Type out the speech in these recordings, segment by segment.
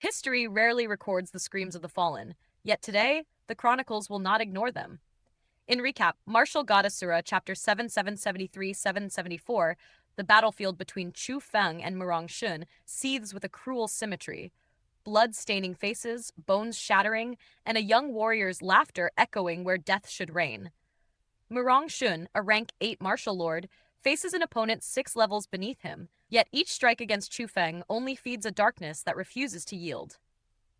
History rarely records the screams of the fallen, yet today, the chronicles will not ignore them. In recap, Martial God Asura, chapter 7, 773, 774, the battlefield between Chu Feng and Murong Xun seethes with a cruel symmetry. Blood-staining faces, bones shattering, and a young warrior's laughter echoing where death should reign. Murong Xun, a rank 8 martial lord, faces an opponent 6 levels beneath him, yet each strike against Chu Feng only feeds a darkness that refuses to yield.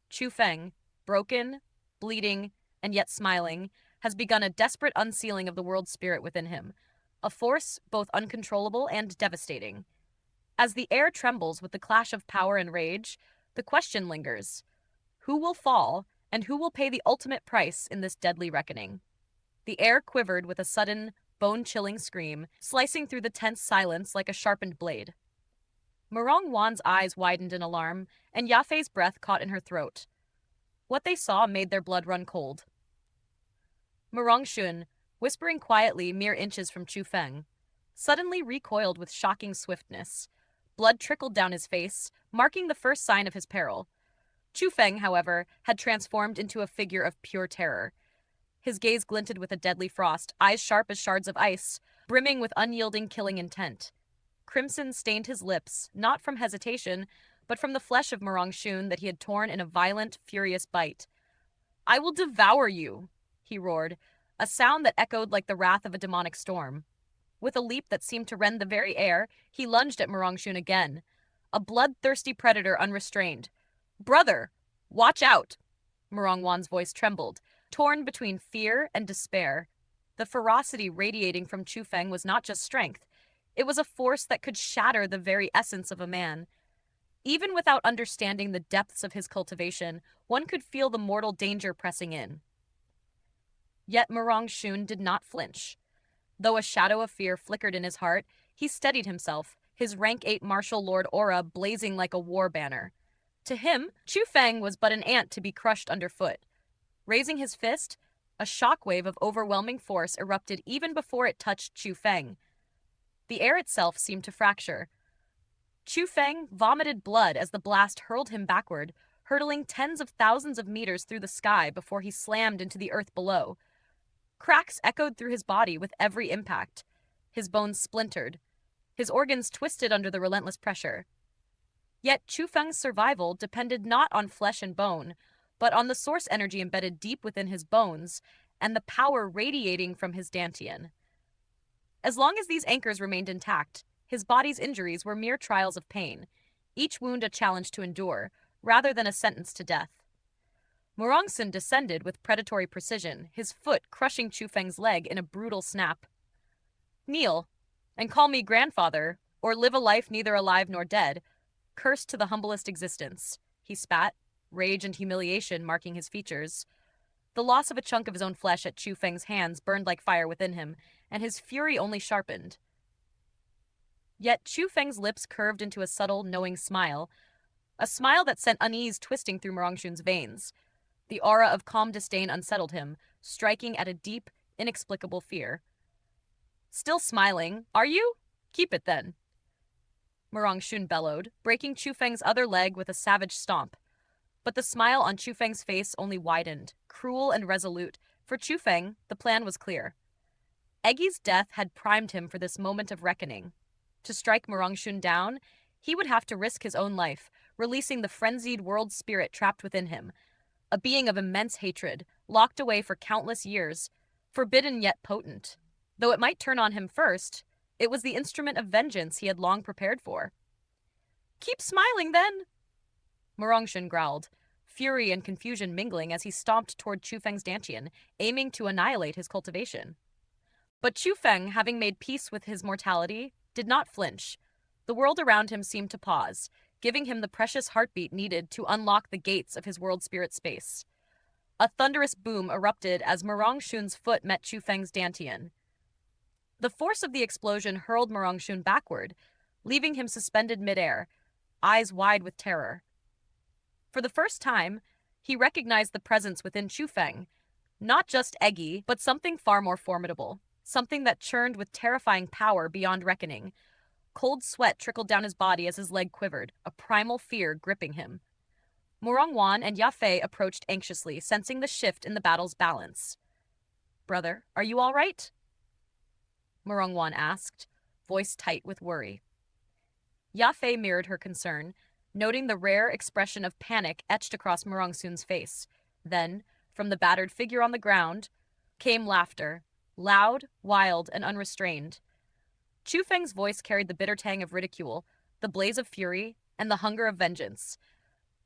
Chu Feng, broken, bleeding, and yet smiling, has begun a desperate unsealing of the world spirit within him, a force both uncontrollable and devastating. As the air trembles with the clash of power and rage, the question lingers: who will fall, and who will pay the ultimate price in this deadly reckoning? The air quivered with a sudden, bone-chilling scream, slicing through the tense silence like a sharpened blade. Murong Wan's eyes widened in alarm, and Yafei's breath caught in her throat. What they saw made their blood run cold. Murong Xun, whispering quietly mere inches from Chu Feng, suddenly recoiled with shocking swiftness. Blood trickled down his face, marking the first sign of his peril. Chu Feng, however, had transformed into a figure of pure terror. His gaze glinted with a deadly frost, eyes sharp as shards of ice, brimming with unyielding killing intent. Crimson stained his lips, not from hesitation, but from the flesh of Murong Xun that he had torn in a violent, furious bite. "I will devour you," he roared, a sound that echoed like the wrath of a demonic storm. With a leap that seemed to rend the very air, he lunged at Murong Xun again, a bloodthirsty predator unrestrained. "Brother, watch out!" Murong Wan's voice trembled, torn between fear and despair. The ferocity radiating from Chu Feng was not just strength, it was a force that could shatter the very essence of a man. Even without understanding the depths of his cultivation, one could feel the mortal danger pressing in. Yet Murong Xun did not flinch. Though a shadow of fear flickered in his heart, he steadied himself, his rank 8 martial lord aura blazing like a war banner. To him, Chu Feng was but an ant to be crushed underfoot. Raising his fist, a shockwave of overwhelming force erupted even before it touched Chu Feng. The air itself seemed to fracture. Chu Feng vomited blood as the blast hurled him backward, hurtling tens of thousands of meters through the sky before he slammed into the earth below. Cracks echoed through his body with every impact. His bones splintered. His organs twisted under the relentless pressure. Yet Chu Feng's survival depended not on flesh and bone, but on the source energy embedded deep within his bones and the power radiating from his dantian. As long as these anchors remained intact, his body's injuries were mere trials of pain, each wound a challenge to endure, rather than a sentence to death. Murong Xun descended with predatory precision, his foot crushing Chu Feng's leg in a brutal snap. "Kneel, and call me grandfather, or live a life neither alive nor dead, cursed to the humblest existence," he spat, rage and humiliation marking his features. The loss of a chunk of his own flesh at Chu Feng's hands burned like fire within him, and his fury only sharpened. Yet Chu Feng's lips curved into a subtle, knowing smile, a smile that sent unease twisting through Murong Xun's veins. The aura of calm disdain unsettled him, striking at a deep, inexplicable fear. "Still smiling, are you? Keep it then," Murong Xun bellowed, breaking Chu Feng's other leg with a savage stomp. But the smile on Chu Feng's face only widened, cruel and resolute. For Chu Feng, the plan was clear. Eggy's death had primed him for this moment of reckoning. To strike Murong Xun down, he would have to risk his own life, releasing the frenzied world spirit trapped within him, a being of immense hatred, locked away for countless years, forbidden yet potent. Though it might turn on him first, it was the instrument of vengeance he had long prepared for. "Keep smiling, then," Murong Xun growled, fury and confusion mingling as he stomped toward Chu Feng's dantian, aiming to annihilate his cultivation. But Chu Feng, having made peace with his mortality, did not flinch. The world around him seemed to pause, giving him the precious heartbeat needed to unlock the gates of his world spirit space. A thunderous boom erupted as Murong Xun's foot met Chu Feng's dantian. The force of the explosion hurled Murong Xun backward, leaving him suspended midair, eyes wide with terror. For the first time, he recognized the presence within Chu Feng, not just Eggy, but something far more formidable, something that churned with terrifying power beyond reckoning. Cold sweat trickled down his body as his leg quivered, a primal fear gripping him. Murong Xun and Yafei approached anxiously, sensing the shift in the battle's balance. "Brother, are you all right?" Murong Xun asked, voice tight with worry. Yafei mirrored her concern, noting the rare expression of panic etched across Murong Xun's face. Then, from the battered figure on the ground, came laughter, loud, wild, and unrestrained. Chu Feng's voice carried the bitter tang of ridicule, the blaze of fury, and the hunger of vengeance.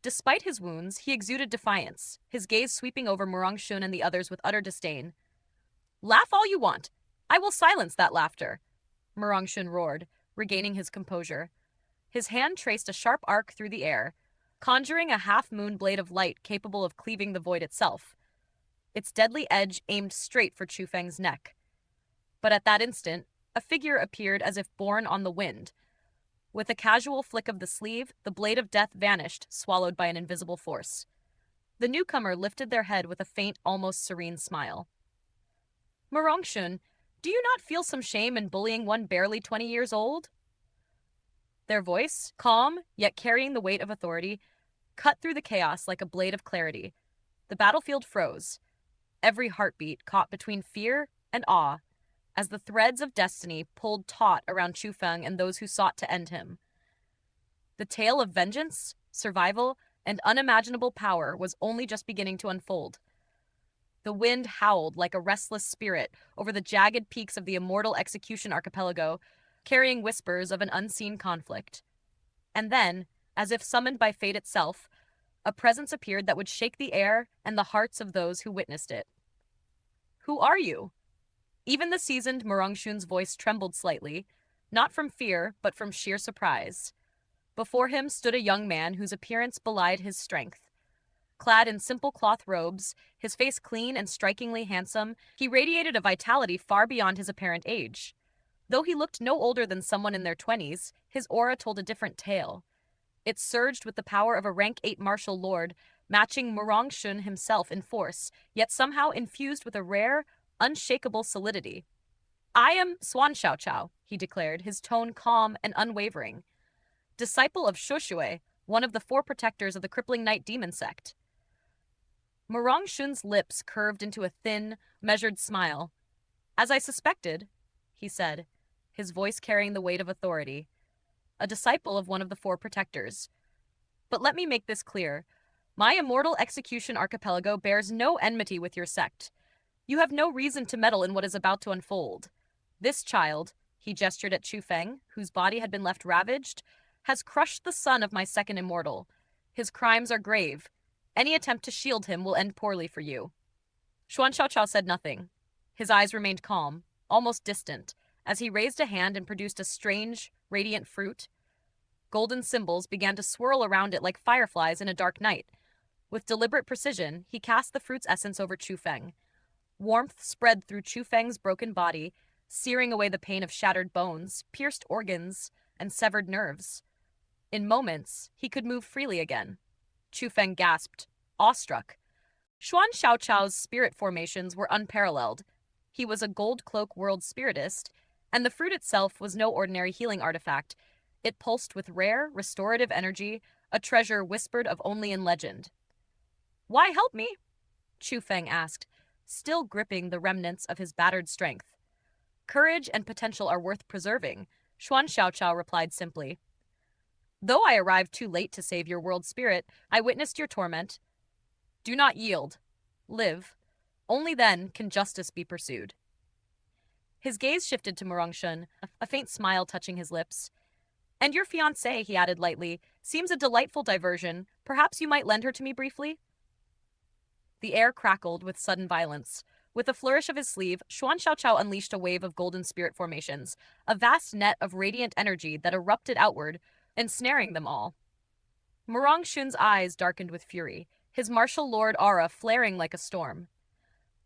Despite his wounds, he exuded defiance, his gaze sweeping over Murong Xun and the others with utter disdain. "Laugh all you want! I will silence that laughter!" Murong Xun roared, regaining his composure. His hand traced a sharp arc through the air, conjuring a half-moon blade of light capable of cleaving the void itself. Its deadly edge aimed straight for Chu Feng's neck. But at that instant, a figure appeared as if borne on the wind. With a casual flick of the sleeve, the blade of death vanished, swallowed by an invisible force. The newcomer lifted their head with a faint, almost serene smile. "Murong Xun, do you not feel some shame in bullying one barely 20 years old?" Their voice, calm, yet carrying the weight of authority, cut through the chaos like a blade of clarity. The battlefield froze, every heartbeat caught between fear and awe, as the threads of destiny pulled taut around Chu Feng and those who sought to end him. The tale of vengeance, survival, and unimaginable power was only just beginning to unfold. The wind howled like a restless spirit over the jagged peaks of the immortal Execution Archipelago, carrying whispers of an unseen conflict. And then, as if summoned by fate itself, a presence appeared that would shake the air and the hearts of those who witnessed it. "Who are you?" Even the seasoned Murong Xun's voice trembled slightly, not from fear, but from sheer surprise. Before him stood a young man whose appearance belied his strength. Clad in simple cloth robes, his face clean and strikingly handsome, he radiated a vitality far beyond his apparent age. Though he looked no older than someone in their 20s, his aura told a different tale. It surged with the power of a rank 8 martial lord, matching Murong Xun himself in force, yet somehow infused with a rare, unshakable solidity. "I am Xianxia," he declared, his tone calm and unwavering. "Disciple of Shuxue, one of the 4 protectors of the crippling night demon sect." Murong Xun's lips curved into a thin, measured smile. "As I suspected," he said, his voice carrying the weight of authority. "A disciple of one of the 4 protectors. But let me make this clear. My immortal Execution Archipelago bears no enmity with your sect. You have no reason to meddle in what is about to unfold. This child," he gestured at Chu Feng, whose body had been left ravaged, "has crushed the son of my second immortal. His crimes are grave. Any attempt to shield him will end poorly for you." Xianxia said nothing. His eyes remained calm, almost distant, as he raised a hand and produced a strange, radiant fruit. Golden symbols began to swirl around it like fireflies in a dark night. With deliberate precision, he cast the fruit's essence over Chu Feng. Warmth spread through Chu Feng's broken body, searing away the pain of shattered bones, pierced organs, and severed nerves. In moments, he could move freely again. Chu Feng gasped, awestruck. Xiao's spirit formations were unparalleled. He was a gold cloak world spiritist, and the fruit itself was no ordinary healing artifact. It pulsed with rare, restorative energy, a treasure whispered of only in legend. "Why help me?" Chu Feng asked, still gripping the remnants of his battered strength. "Courage and potential are worth preserving," Xiao replied simply. "Though I arrived too late to save your world spirit, I witnessed your torment. Do not yield. Live. Only then can justice be pursued." His gaze shifted to Murong Xun, a faint smile touching his lips. "And your fiancée," he added lightly, "seems a delightful diversion. Perhaps you might lend her to me briefly?" The air crackled with sudden violence. With a flourish of his sleeve, Xiao unleashed a wave of golden spirit formations, a vast net of radiant energy that erupted outward, ensnaring them all. Murong Xun's eyes darkened with fury, his martial lord aura flaring like a storm.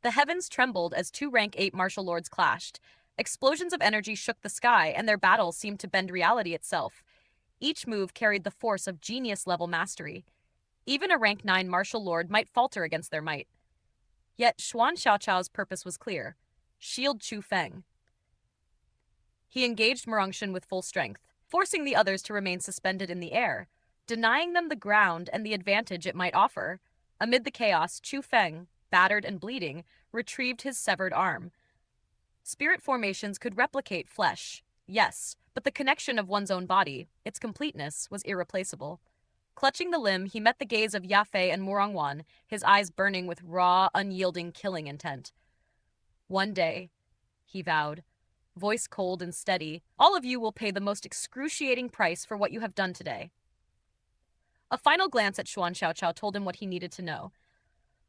The heavens trembled as 2 rank 8 martial lords clashed. Explosions of energy shook the sky, and their battles seemed to bend reality itself. Each move carried the force of genius-level mastery. Even a rank 9 martial lord might falter against their might. Yet Xiao's purpose was clear: shield Chu Feng. He engaged Murong Xun with full strength, forcing the others to remain suspended in the air. denying them the ground and the advantage it might offer. Amid the chaos, Chu Feng, battered and bleeding, retrieved his severed arm. Spirit formations could replicate flesh, yes, but the connection of one's own body, its completeness, was irreplaceable. Clutching the limb, he met the gaze of Yafei and Murong Xun, his eyes burning with raw, unyielding killing intent. One day, he vowed, voice cold and steady, all of you will pay the most excruciating price for what you have done today. A final glance at Xianxia told him what he needed to know.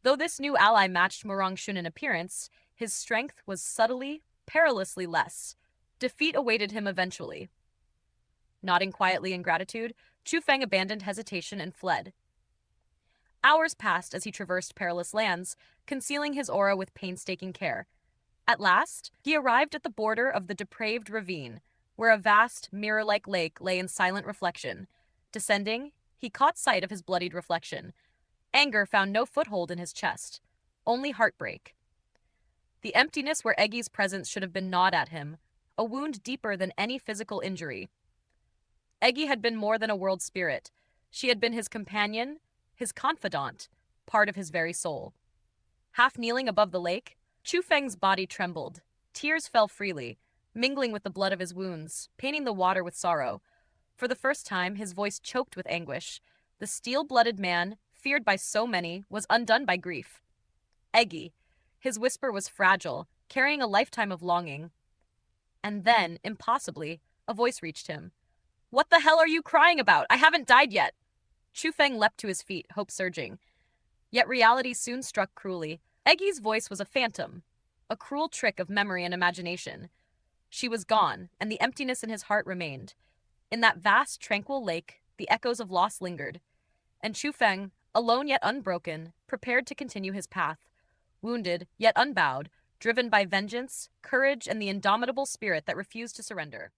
Though this new ally matched Murong Xun in appearance, his strength was subtly, perilously less. Defeat awaited him eventually. Nodding quietly in gratitude, Chu Feng abandoned hesitation and fled. Hours passed as he traversed perilous lands, concealing his aura with painstaking care. At last, he arrived at the border of the depraved ravine, where a vast, mirror-like lake lay in silent reflection. Descending, he caught sight of his bloodied reflection. Anger found no foothold in his chest, only heartbreak. The emptiness where Eggy's presence should have been gnawed at him, a wound deeper than any physical injury. Eggy had been more than a world spirit. She had been his companion, his confidant, part of his very soul. Half kneeling above the lake, Chu Feng's body trembled. Tears fell freely, mingling with the blood of his wounds, painting the water with sorrow. For the first time, his voice choked with anguish. The steel-blooded man, feared by so many, was undone by grief. Eggy. His whisper was fragile, carrying a lifetime of longing. And then, impossibly, a voice reached him. "What the hell are you crying about? I haven't died yet." Chu Feng leapt to his feet, hope surging. Yet reality soon struck cruelly. Eggy's voice was a phantom, a cruel trick of memory and imagination. She was gone, and the emptiness in his heart remained. In that vast, tranquil lake, the echoes of loss lingered. And Chu Feng, alone yet unbroken, prepared to continue his path. Wounded, yet unbowed, driven by vengeance, courage, and the indomitable spirit that refused to surrender.